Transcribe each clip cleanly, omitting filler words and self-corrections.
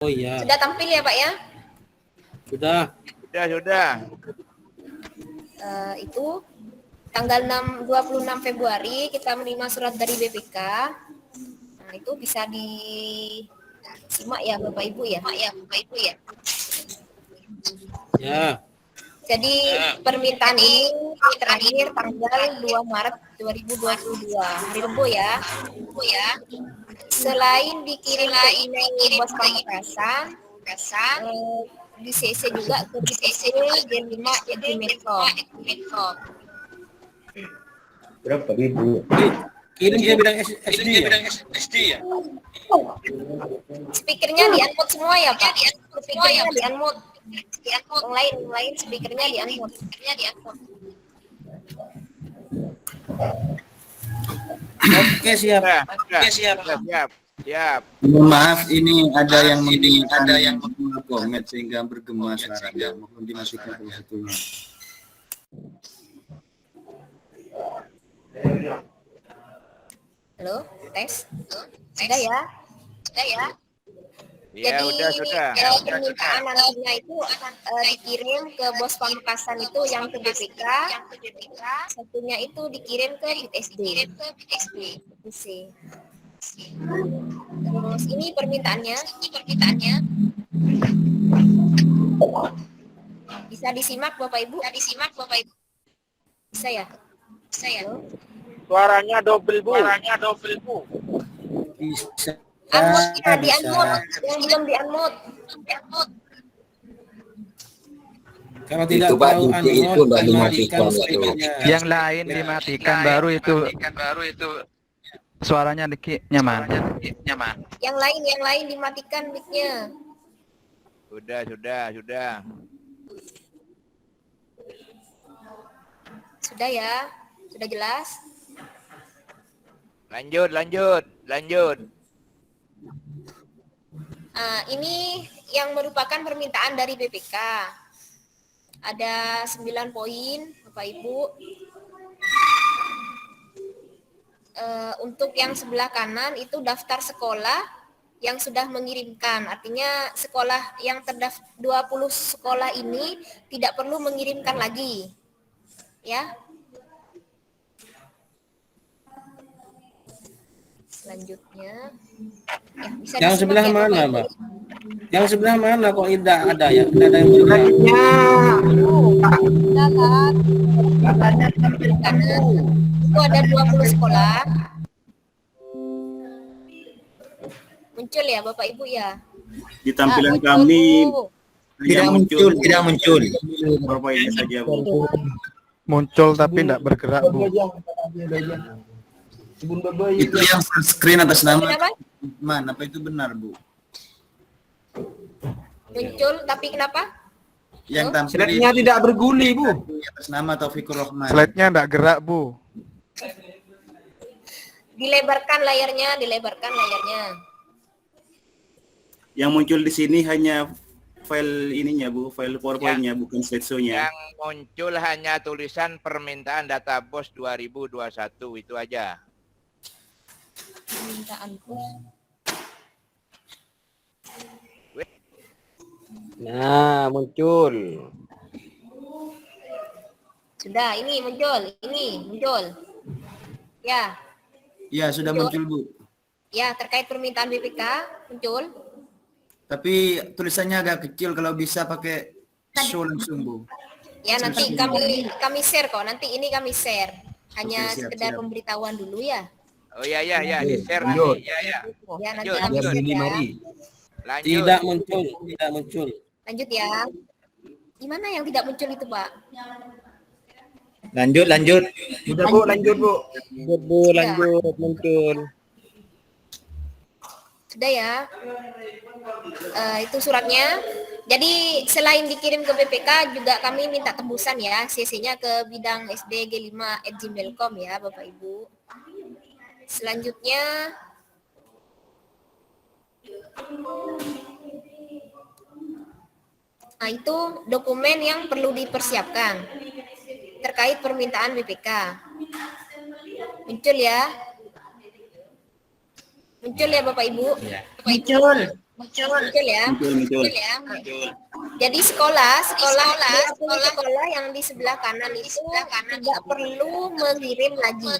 Oh iya. Sudah tampil ya Pak ya? Sudah. Sudah. Itu tanggal 26 Februari kita menerima surat dari BPK. Nah, itu bisa disimak ya Bapak Ibu ya. Ya. Jadi permintaan ini terakhir tanggal 2 Maret 2022, hari Rabu ya. Selain dikirim ke email Bos Pamekasan, di CC juga ke BTC G5@gmail.com. Berapa ribu? Kirim dia bilang SD ya? Speakernya di-unmute semua ya Pak? Speakernya di-unmute. Yang lain speakernya di-unmute. Oke, siap. Siap. Mohon maaf, ini ada yang komen sehingga bergema suaranya. Mohon dimatikan salah satunya. Halo, tes. Sudah ya? Ya, Jadi sudah. permintaan nantinya itu dikirim ke Bos Pamekasan itu yang ke BPK, satunya itu dikirim ke BTSD. Terus ini permintaannya bisa disimak Bapak Ibu? Bisa ya? Suaranya double, Bu. Bisa. Unmute ya, di-unmute. Yang belum di-unmute. Kalau tidak Itu, Pak, tahu itu nggak dimatikan, speakernya. Yang lain dimatikan, baru itu suaranya nyaman. Yang lain dimatikan mic-nya. Sudah. Sudah ya? Sudah jelas? Lanjut. Ini yang merupakan permintaan dari BPK. Ada 9 poin, Bapak Ibu. Untuk yang sebelah kanan itu daftar sekolah yang sudah mengirimkan. Artinya sekolah yang terdaftar 20 sekolah ini tidak perlu mengirimkan lagi. Ya. Selanjutnya bisa Yang sebelah ya, mana, Bapak? Mbak? Yang sebelah mana kok tidak ada ya? Tidak ada yang bergerak. Itu ada 20 sekolah. Muncul ya Bapak Ibu ya? Di tampilan kami Tidak muncul. Berapa ini saja, Bu? Muncul tapi tidak bergerak, Bu. Itu yang full screen atas nama Kenapa? mana? Apa itu benar, Bu? Muncul tapi kenapa? Yang tampil Slide-nya tidak berguli, Bu. atas nama Taufikur Rahman. Slide-nya tidak gerak, Bu. Dilebarkan layarnya. Yang muncul di sini hanya file ininya, Bu, file PowerPoint-nya, bukan slideshow-nya. Yang muncul hanya tulisan permintaan data BOS 2021 itu aja. Permintaan Nah, muncul. sudah, ini muncul. Ya, Ya, sudah muncul, Bu. ya terkait permintaan BPK muncul. Tapi tulisannya agak kecil, kalau bisa pakai show langsung, Bu. Ya nanti kami share kok. Nanti ini kami share. Hanya Oke, siap, sekedar siap. pemberitahuan dulu ya. Oh iya, di share Lanjut. nanti. Ya. Ya nanti Lanjut. kami Jam share 5 ya. mari. Lanjut. Tidak muncul. Lanjut ya. Gimana yang tidak muncul itu Pak? Lanjut. Sudah, Bu, lanjut, Bu. Lanjut, muncul. Sudah ya. Itu suratnya. Jadi selain dikirim ke BPK juga kami minta tembusan ya, CC-nya ke bidang sdg5@gmail.com ya Bapak Ibu. Selanjutnya itu dokumen yang perlu dipersiapkan terkait permintaan BPK. Muncul ya? Muncul ya Bapak Ibu? Ya. Muncul ya. Muncul. Jadi sekolah yang di sebelah kanan itu tidak perlu mengirim lagi.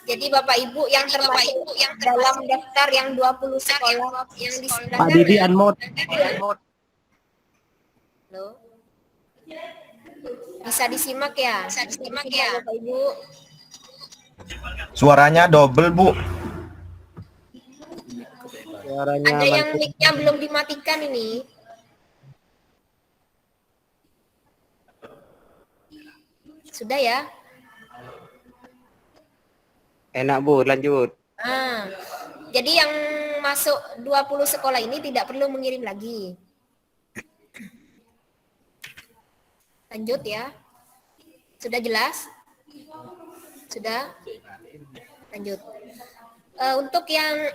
Jadi Bapak Ibu yang termasuk dalam daftar yang 20 sekolah yang di sebelah Pak kanan. Didi unmute. Loh. Bisa disimak ya? Bapak Ibu. Suaranya double, Bu. Suaranya Ada yang mic-nya belum dimatikan ini. Sudah ya? enak Bu, lanjut. Jadi yang masuk 20 sekolah ini tidak perlu mengirim lagi. Lanjut ya. Sudah jelas? Sudah? Lanjut. Untuk yang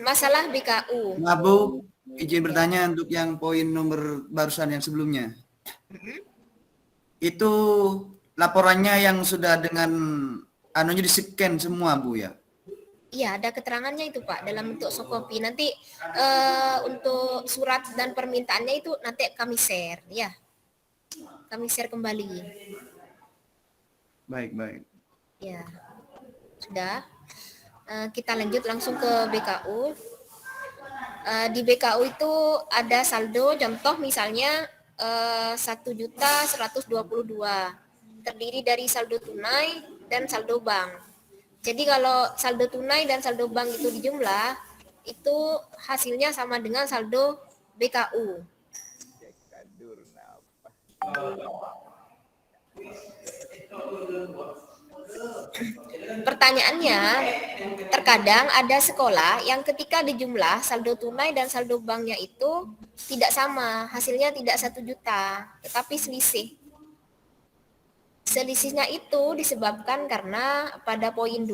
masalah BKU. Maaf Bu, izin bertanya untuk yang poin nomor barusan yang sebelumnya. Itu laporannya yang sudah dengan anunya di-scan semua Bu ya? Iya, ada keterangannya itu Pak dalam bentuk soft copy. Nanti untuk surat dan permintaannya itu nanti kami share ya. Kami share kembali. Baik. Ya. Sudah. Kita lanjut langsung ke BKU. Di BKU itu ada saldo, contoh misalnya 1.122.000, terdiri dari saldo tunai dan saldo bank. Jadi kalau saldo tunai dan saldo bank itu dijumlah, itu hasilnya sama dengan saldo BKU. Pertanyaannya, terkadang ada sekolah yang ketika dijumlah saldo tunai dan saldo banknya itu tidak sama, hasilnya tidak 1 juta, tetapi selisih. Selisihnya itu disebabkan karena pada poin 2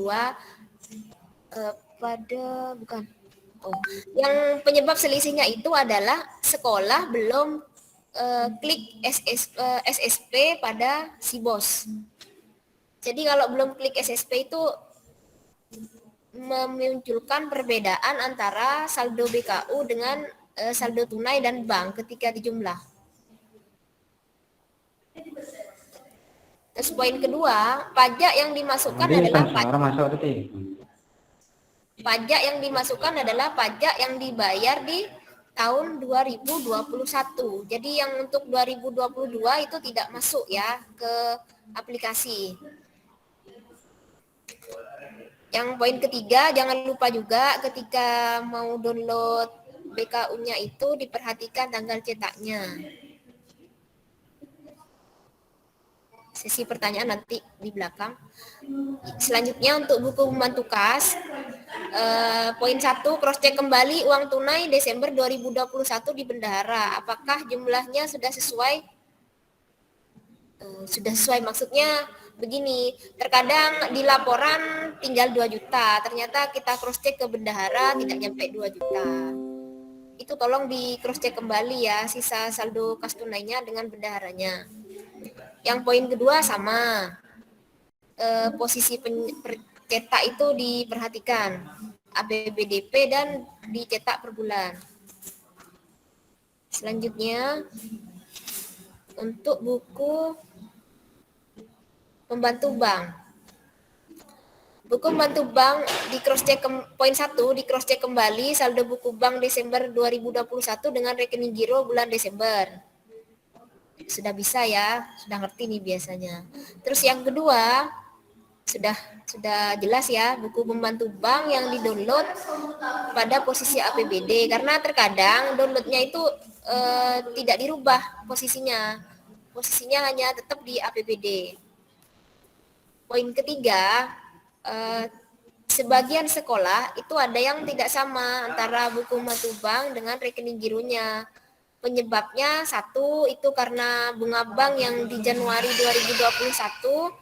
yang penyebab selisihnya itu adalah sekolah belum klik SSP pada si bos. Jadi kalau belum klik SSP itu memunculkan perbedaan antara saldo BKU dengan saldo tunai dan bank ketika dijumlah. Terus poin kedua, pajak yang dimasukkan adalah pajak yang dimasukkan adalah pajak yang dibayar di tahun 2021. Jadi yang untuk 2022 itu tidak masuk ya ke aplikasi. Yang poin ketiga, jangan lupa juga ketika mau download BKU-nya itu diperhatikan tanggal cetaknya. Sesi pertanyaan nanti di belakang. Selanjutnya untuk buku pembantu kas, poin 1, cross check kembali uang tunai Desember 2021 di bendahara. Apakah jumlahnya sudah sesuai? Sudah sesuai, maksudnya begini, terkadang di laporan tinggal 2 juta, ternyata kita cross check ke bendahara tidak nyampe 2 juta. Itu tolong di cross check kembali ya, sisa saldo kas tunainya dengan bendaharanya. Yang poin kedua sama, posisi cetak itu diperhatikan, APBDP dan dicetak per bulan. Selanjutnya, untuk buku pembantu bank. Buku pembantu bank di cross check poin 1 di cross check kembali saldo buku bank Desember 2021 dengan rekening giro bulan Desember. Sudah bisa ya, sudah ngerti nih biasanya. Terus yang kedua, sudah jelas ya, buku pembantu bank yang di-download pada posisi APBD karena terkadang downloadnya itu tidak dirubah posisinya. Posisinya hanya tetap di APBD. Poin ketiga, sebagian sekolah itu ada yang tidak sama antara buku pembantu bank dengan rekening gironya. Penyebabnya satu itu karena bunga bank yang di Januari 2021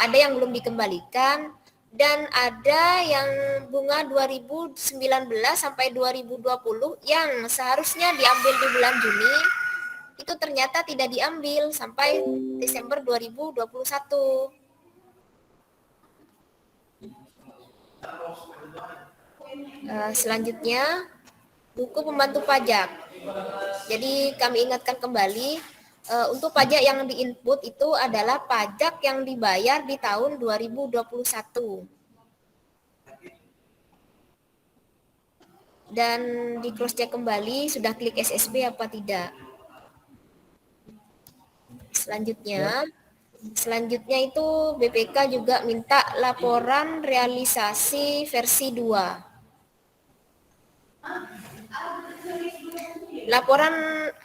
ada yang belum dikembalikan dan ada yang bunga 2019 sampai 2020 yang seharusnya diambil di bulan Juni itu ternyata tidak diambil sampai Desember 2021. Selanjutnya, buku pembantu pajak. Jadi kami ingatkan kembali, untuk pajak yang diinput itu adalah pajak yang dibayar di tahun 2021. Dan di cross check kembali sudah klik SSP apa tidak. Selanjutnya itu BPK juga minta laporan realisasi versi 2. Laporan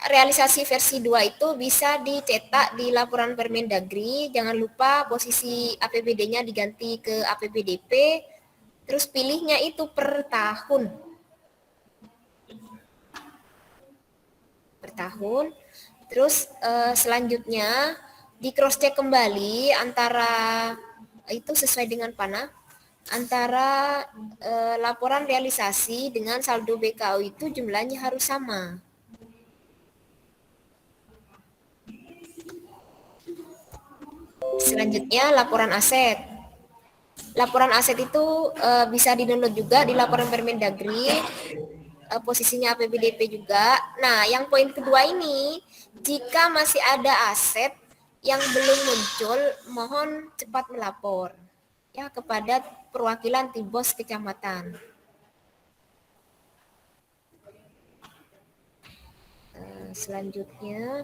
realisasi versi 2 itu bisa dicetak di laporan Permendagri. Jangan lupa posisi APBD-nya diganti ke APBDP. Terus pilihnya itu per tahun. Terus selanjutnya di cross check kembali antara itu sesuai dengan panah antara laporan realisasi dengan saldo BKU itu jumlahnya harus sama. Selanjutnya laporan aset. Laporan aset itu bisa di-download juga di laporan Permendagri. Posisinya APBDP juga. Nah, yang poin kedua ini, jika masih ada aset yang belum muncul, mohon cepat melapor ya kepada perwakilan Timbos Kecamatan. Selanjutnya,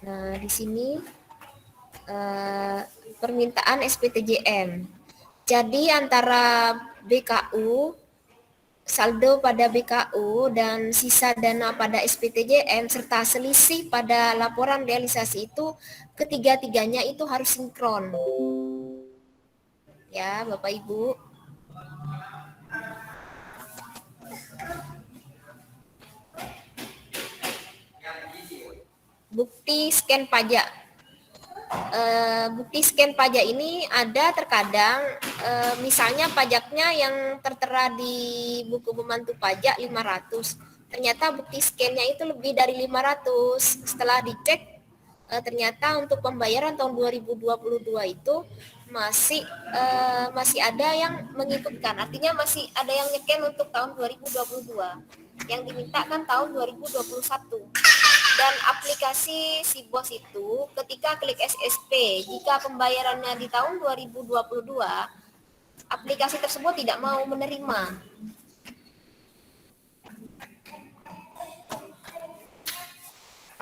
nah di sini permintaan SPTJM. Jadi antara BKU, saldo pada BKU dan sisa dana pada SPTJM serta selisih pada laporan realisasi itu ketiga-tiganya itu harus sinkron. Ya, Bapak Ibu. Bukti scan pajak. Bukti scan pajak ini ada terkadang misalnya pajaknya yang tertera di buku pembantu pajak 500. Ternyata bukti scan-nya itu lebih dari 500. Setelah dicek ternyata untuk pembayaran tahun 2022 itu masih ada yang mengikutkan. Artinya masih ada yang nge-scan untuk tahun 2022. Yang diminta kan tahun 2021. Dan aplikasi SIBOS itu ketika klik SSP, jika pembayarannya di tahun 2022, aplikasi tersebut tidak mau menerima.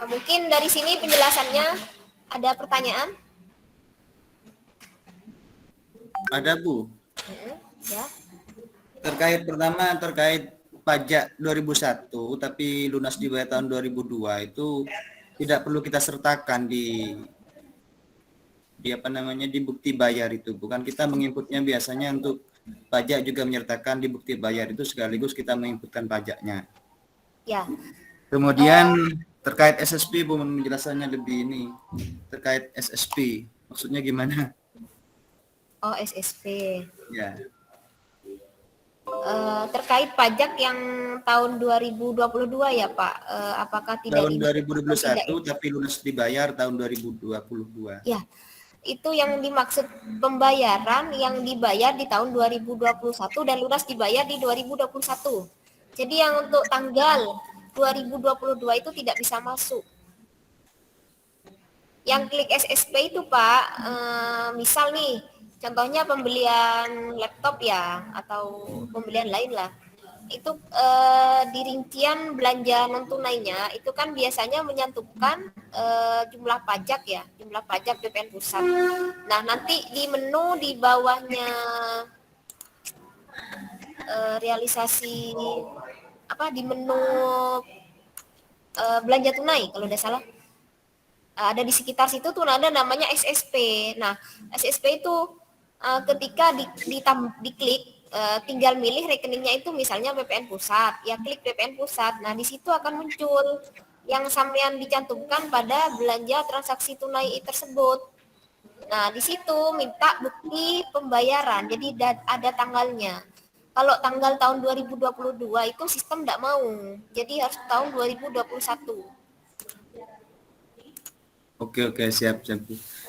Mungkin dari sini penjelasannya, ada pertanyaan? Ada, Bu. Ya. Terkait pajak 2001 tapi lunas dibayar tahun 2002 itu tidak perlu kita sertakan di di bukti bayar itu. Bukan kita menginputnya biasanya untuk pajak juga menyertakan di bukti bayar itu sekaligus kita menginputkan pajaknya. Ya. Kemudian terkait SSP, Bu, menjelaskannya lebih ini. Terkait SSP, maksudnya gimana? Oh, SSP. Ya. Terkait pajak yang tahun 2022 ya Pak, apakah tidak tahun 2021 tapi lunas dibayar tahun 2022? Ya, itu yang dimaksud pembayaran yang dibayar di tahun 2021 dan lunas dibayar di 2021. Jadi yang untuk tanggal 2022 itu tidak bisa masuk. Yang klik SSP itu Pak, misal nih, contohnya pembelian laptop ya, atau pembelian lain lah. Itu di rincian belanja non tunainya, itu kan biasanya menyantumkan jumlah pajak ya, jumlah pajak BPN pusat. Nah, nanti di menu di bawahnya realisasi, di menu belanja tunai, kalau tidak salah. Ada di sekitar situ tuh ada namanya SSP. Nah, SSP itu ketika diklik tinggal milih rekeningnya itu misalnya BPN pusat, ya klik BPN pusat. Nah, di situ akan muncul yang sampean dicantumkan pada belanja transaksi tunai tersebut. Nah, di situ minta bukti pembayaran. Jadi ada tanggalnya. Kalau tanggal tahun 2022 itu sistem tidak mau. Jadi harus tahun 2021. Oke, siap.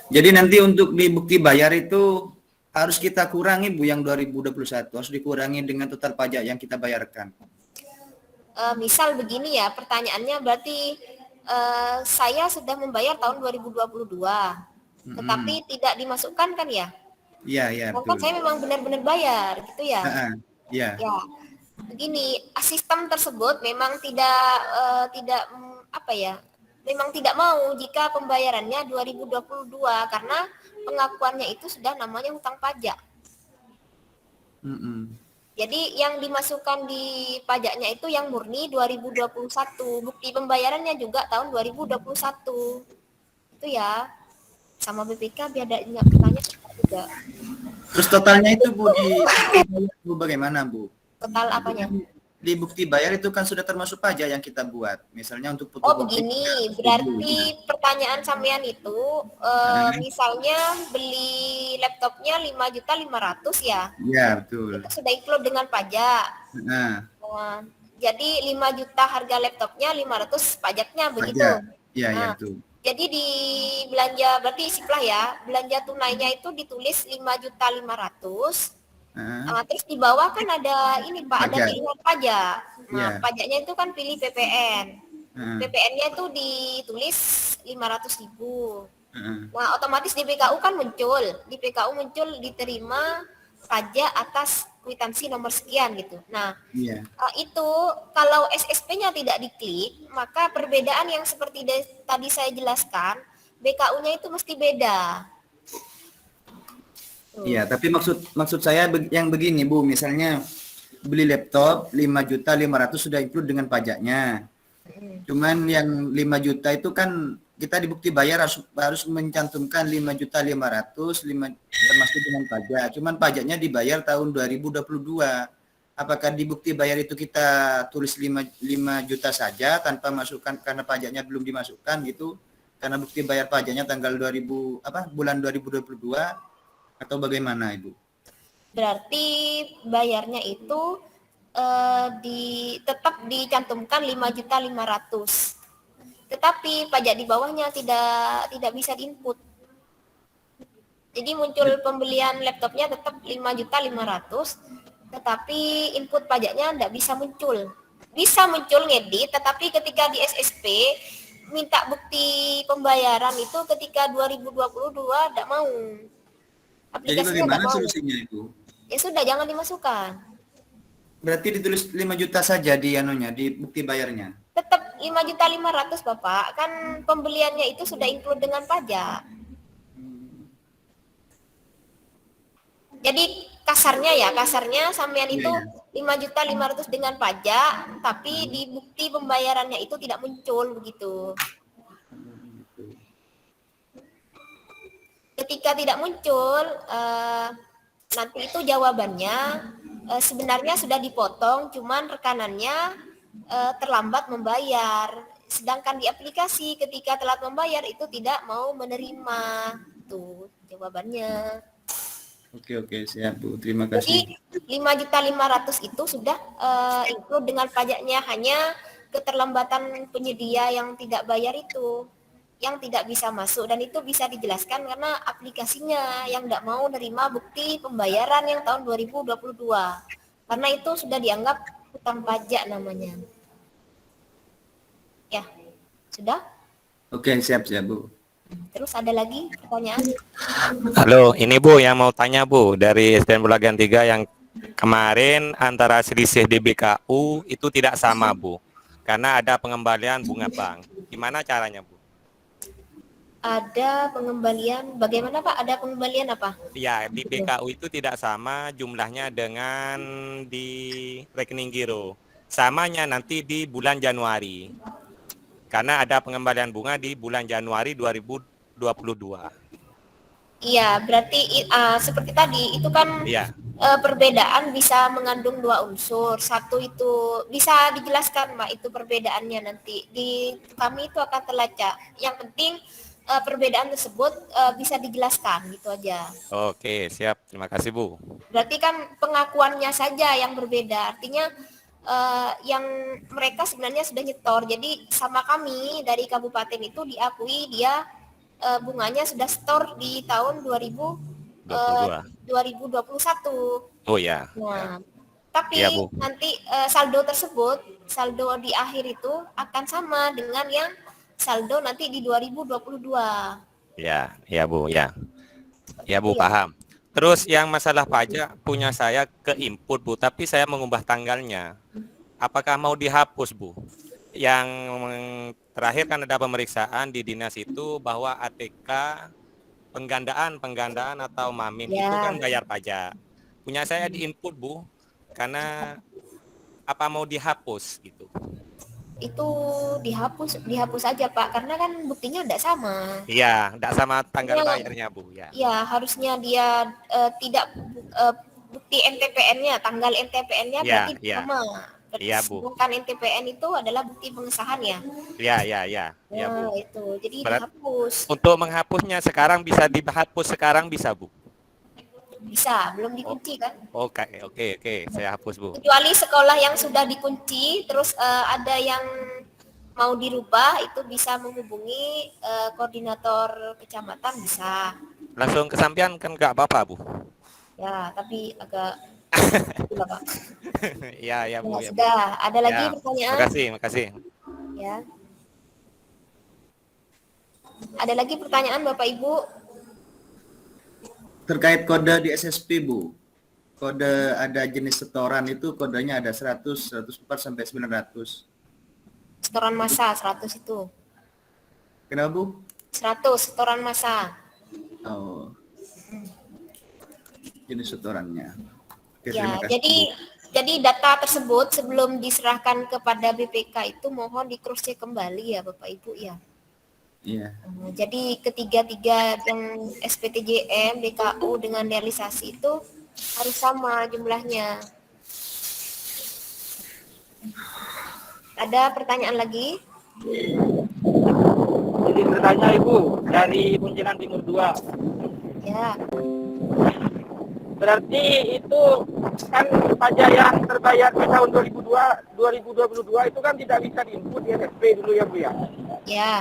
Jadi nanti untuk di bukti bayar itu harus kita kurangi Bu yang 2021, harus dikurangi dengan total pajak yang kita bayarkan. Misal begini ya, pertanyaannya berarti saya sudah membayar tahun 2022, tetapi tidak dimasukkan kan ya? Iya, iya, Sedangkan betul. saya memang benar-benar bayar, gitu ya? Iya. Ya, begini, sistem tersebut memang tidak apa ya? Memang tidak mau jika pembayarannya 2022 karena pengakuannya itu sudah namanya hutang pajak. Jadi yang dimasukkan di pajaknya itu yang murni 2021, bukti pembayarannya juga tahun 2021. Itu ya. Sama BPK biar ada pertanyaan juga. Terus totalnya itu Bu Bu bagaimana Bu? Total apanya? Di bukti bayar itu kan sudah termasuk pajak yang kita buat. Misalnya untuk Oh begini, berarti pertanyaan sampean itu misalnya beli laptopnya 5.500.000 ya? Iya, betul. Itu sudah include dengan pajak. Nah, jadi 5 juta harga laptopnya, 500 pajaknya begitu. Iya, iya betul. Jadi di belanja berarti isiplah ya, belanja tunainya itu ditulis 5.500.000. Terus di bawah kan ada ini Pak, ada pilihan pajak. Nah, pajaknya itu kan pilih PPN. PPN-nya itu ditulis 500.000. Nah, otomatis di PKU kan muncul. Di PKU muncul diterima pajak atas kwitansi nomor sekian gitu. Nah, itu kalau SSP-nya tidak diklik, maka perbedaan yang seperti tadi saya jelaskan, BKU-nya itu mesti beda. Iya, tapi maksud saya yang begini Bu, misalnya beli laptop 5.500.000 sudah include dengan pajaknya. Cuman yang 5 juta itu kan kita di bukti bayar harus mencantumkan 5.500.000 termasuk dengan pajak. Cuman pajaknya dibayar tahun 2022. Apakah di bukti bayar itu kita tulis 5 juta saja tanpa masukkan karena pajaknya belum dimasukkan gitu? Karena bukti bayar pajaknya tanggal bulan 2022 atau bagaimana Ibu? Berarti bayarnya itu tetap dicantumkan 5.500.000. Tetapi pajak di bawahnya tidak bisa diinput. Jadi muncul pembelian laptopnya tetap 5.500.000, tetapi input pajaknya tidak bisa muncul. Bisa muncul ngedit, tetapi ketika di SSP minta bukti pembayaran itu ketika 2022 tidak mau. Jadi bagaimana solusinya itu? Ya sudah, jangan dimasukkan. Berarti ditulis 5 juta saja di bukti bayarnya. Tetap 5.500.000 Bapak, kan pembeliannya itu sudah include dengan pajak. Jadi kasarnya sampean itu 5.500.000 dengan pajak, tapi di bukti pembayarannya itu tidak muncul begitu. Ketika tidak muncul, nanti itu jawabannya sebenarnya sudah dipotong, cuman rekanannya terlambat membayar. Sedangkan di aplikasi ketika telat membayar itu tidak mau menerima. Tuh jawabannya. Oke, siap Bu. Terima kasih. Jadi 5.500.000 itu sudah include dengan pajaknya, hanya keterlambatan penyedia yang tidak bayar itu yang tidak bisa masuk, dan itu bisa dijelaskan karena aplikasinya yang tidak mau nerima bukti pembayaran yang tahun 2022 karena itu sudah dianggap hutang pajak namanya. Ya, sudah? Oke, siap Bu. Terus ada lagi pertanyaan? Halo, ini Bu yang mau tanya Bu, dari SDN Bulagan 3 yang kemarin antara selisih di BKU itu tidak sama Bu, karena ada pengembalian bunga bank. Gimana caranya Bu? Ada pengembalian, bagaimana Pak? Ada pengembalian apa? Ya, di BKU itu tidak sama jumlahnya dengan di rekening giro. Samanya nanti di bulan Januari. Karena ada pengembalian bunga di bulan Januari 2022. Iya, berarti seperti tadi, itu kan perbedaan bisa mengandung dua unsur. Satu itu bisa dijelaskan Mbak, itu perbedaannya nanti. Di kami itu akan terlacak. Yang penting perbedaan tersebut bisa dijelaskan gitu aja. Oke, siap. Terima kasih Bu. Berarti kan pengakuannya saja yang berbeda. Artinya yang mereka sebenarnya sudah nyetor. Jadi sama kami dari kabupaten itu diakui dia bunganya sudah store di tahun 2021. Oh ya. Nah, tapi Iya, Bu. nanti saldo tersebut, saldo di akhir itu akan sama dengan yang saldo nanti di 2022. Ya, ya Bu, ya. Ya Bu, Iya. paham. Terus yang masalah pajak punya saya ke input Bu, tapi saya mengubah tanggalnya. Apakah mau dihapus Bu? Yang terakhir kan ada pemeriksaan di dinas itu bahwa ATK penggandaan atau mamin Ya. itu kan bayar pajak. Punya saya di input Bu, karena apa mau dihapus gitu. Itu dihapus aja Pak, karena kan buktinya tidak sama. Iya, enggak sama tanggal Iya. bayarnya Bu ya. Ya, harusnya dia tidak bukti NTPN-nya, tanggal NTPN-nya Ya, berarti ya. sama. Iya, Bu. Sedangkan NTPN itu adalah bukti pengesahan ya. Iya, ya Nah, Bu. itu. Jadi Berat- dihapus. Untuk menghapusnya sekarang bisa dihapus sekarang bisa Bu. Bisa, belum dikunci kan? Oke, saya hapus Bu. Kecuali sekolah yang sudah dikunci, terus ada yang mau dirubah, itu bisa menghubungi koordinator kecamatan bisa. Langsung kesampian kan nggak apa-apa Bu. Ya, tapi agak itulah, Pak. Iya, ya Bu. Ya, Ya, Bu. sudah. Ada lagi Ya, pertanyaan? makasih. Ya. Ada lagi pertanyaan Bapak Ibu? Terkait kode di SSP, Bu. Kode ada jenis setoran itu kodenya ada 100, 104 sampai 900. Setoran massa 100 itu. Kenapa, Bu? 100 setoran massa. Oh. Jenis setorannya. Oke, Ya, terima kasih. jadi data tersebut sebelum diserahkan kepada BPK itu mohon di cross check kembali ya Bapak Ibu ya. Iya. Jadi ketiga-tiga yang SPTJM, BKU dengan realisasi itu harus sama jumlahnya. Ada pertanyaan lagi? Jadi bertanya Ibu dari Kunciran Timur 2. Ya, Berarti itu kan pajak yang terbayar di tahun 2022 itu kan tidak bisa diinput di SSP dulu ya Bu ya. ya,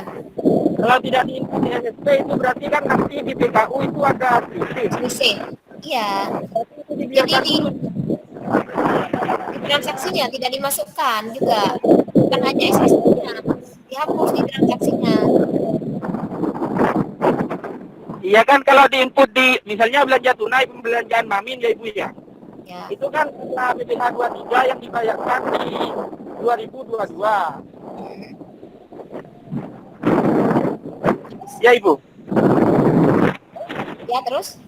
Kalau tidak diinput di SSP itu berarti kan nanti di BKU itu ada selisih. selisih. Iya. Itu Jadi dibiarkan di dulu. transaksinya tidak dimasukkan juga. Bukan hanya SSP-nya, dihapus di transaksinya. Iya kan kalau diinput di misalnya belanja tunai pembelanjaan Mamin ya Ibu ya. Ya, Itu kan setelah BPH 23 yang dibayarkan di 2022. Ya Ibu. ya terus?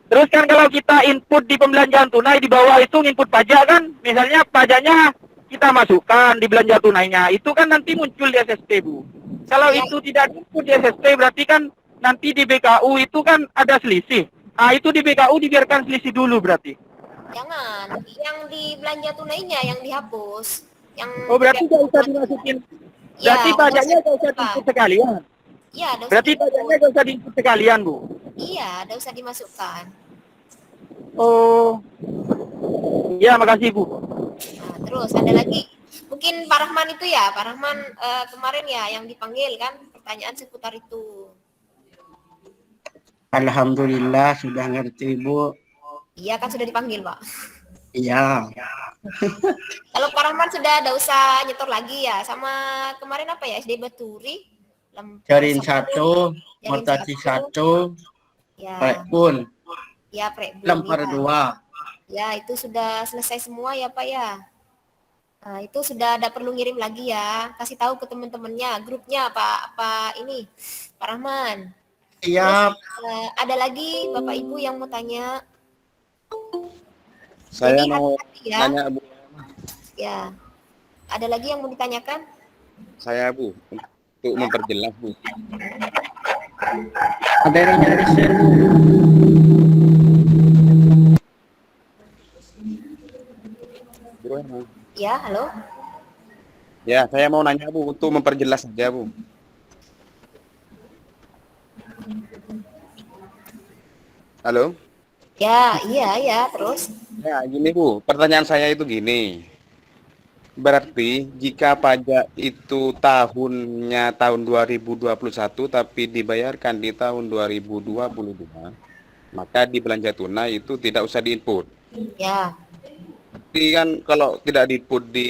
Terus kan kalau kita input di pembelanjaan tunai di bawah itu input pajak kan, misalnya pajaknya kita masukkan di belanja tunainya, itu kan nanti muncul di SSP Bu. Kalau Ya. itu tidak input di SSP berarti kan nanti di BKU itu kan ada selisih. Ah itu di BKU dibiarkan selisih dulu berarti. Jangan, yang di belanja tunainya yang dihapus. Yang Oh berarti tidak- nggak usah dimasukin. Ya, Berarti pajaknya nggak usah dimasukkan. diinput sekalian. Iya, ada usah Berarti dimasukkan. pajaknya nggak usah diinput sekalian Bu. Iya, ada usah dimasukkan. Oh. Ya makasih Bu. Nah, terus ada lagi. Mungkin Pak Rahman itu ya, Pak Rahman kemarin ya yang dipanggil kan, pertanyaan seputar itu. Alhamdulillah sudah ngerti Bu. Iya kan sudah dipanggil Pak. Iya. Kalau Pak Rahman sudah ada usah nyetor lagi ya, sama kemarin apa ya, SD Baturi. Jarin 1, Jarin Mortati 1, 1, ya, Prekbun, ya Prekbun, Lempar ya. 2. Ya, itu sudah selesai semua ya Pak ya. Nah, itu sudah ada perlu ngirim lagi ya. Kasih tahu ke teman-temannya, grupnya Pak ini, Pak Rahman. Iya. Ada lagi Bapak Ibu yang mau tanya? Saya Jadi, mau hati-hati ya. tanya Bu. Ya. Ada lagi yang mau ditanyakan? Saya Bu, untuk memperjelas Bu. Ada yang nyari share Bu. Bro, emang. Ya, halo. Ya, saya mau nanya Bu untuk memperjelas saja Bu. Halo? Ya, iya, terus. Ya, gini Bu, pertanyaan saya itu gini. Berarti jika pajak itu tahunnya tahun 2021 tapi dibayarkan di tahun 2022, maka di belanja tunai itu tidak usah diinput. Ya, Tapi kan kalau tidak diinput di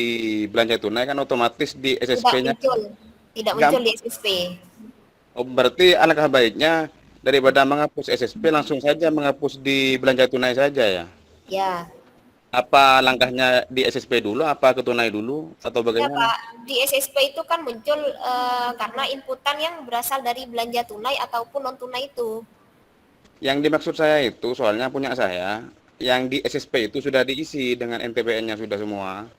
belanja tunai kan otomatis di tidak SSP-nya. muncul. Tidak muncul di SSP. Oh, berarti alangkah baiknya daripada menghapus SSP langsung saja menghapus di belanja tunai saja ya. Ya. Apa langkahnya di SSP dulu, apa ke tunai dulu, atau Ya bagaimana? Pak, di SSP itu kan muncul karena inputan yang berasal dari belanja tunai ataupun non tunai itu. Yang dimaksud saya itu soalnya punya saya, yang di SSP itu sudah diisi dengan NPWN-nya sudah semua.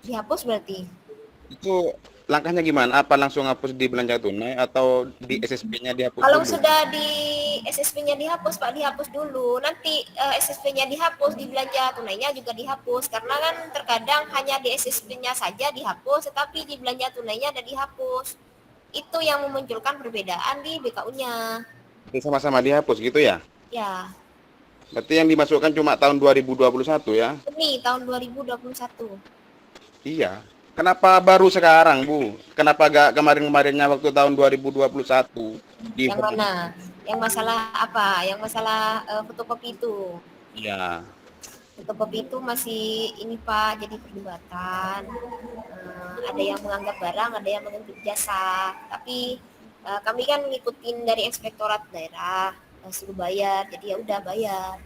Dihapus berarti. Itu langkahnya gimana? Apa langsung hapus di belanja tunai atau di SSP-nya dihapus Kalau dulu? sudah di SSP-nya dihapus, Pak, dihapus dulu. Nanti SSP-nya dihapus, di belanja tunainya juga dihapus. Karena kan terkadang hanya di SSP-nya saja dihapus, tetapi di belanja tunainya ada dihapus. Itu yang memunculkan perbedaan di BKU-nya. Jadi sama-sama dihapus gitu ya? Ya, Berarti yang dimasukkan cuma tahun 2021 ya? ini tahun 2021. Iya. Kenapa baru sekarang, Bu? Kenapa gak kemarin-kemarinnya waktu tahun 2021? Yang mana? Yang masalah apa? Yang masalah fotokopi itu. Iya. Fotokopi itu masih ini Pak, jadi perdebatan. Ada yang menganggap barang, ada yang menganggap jasa. Tapi kami kan ngikutin dari inspektorat daerah, suruh bayar, jadi ya udah bayar.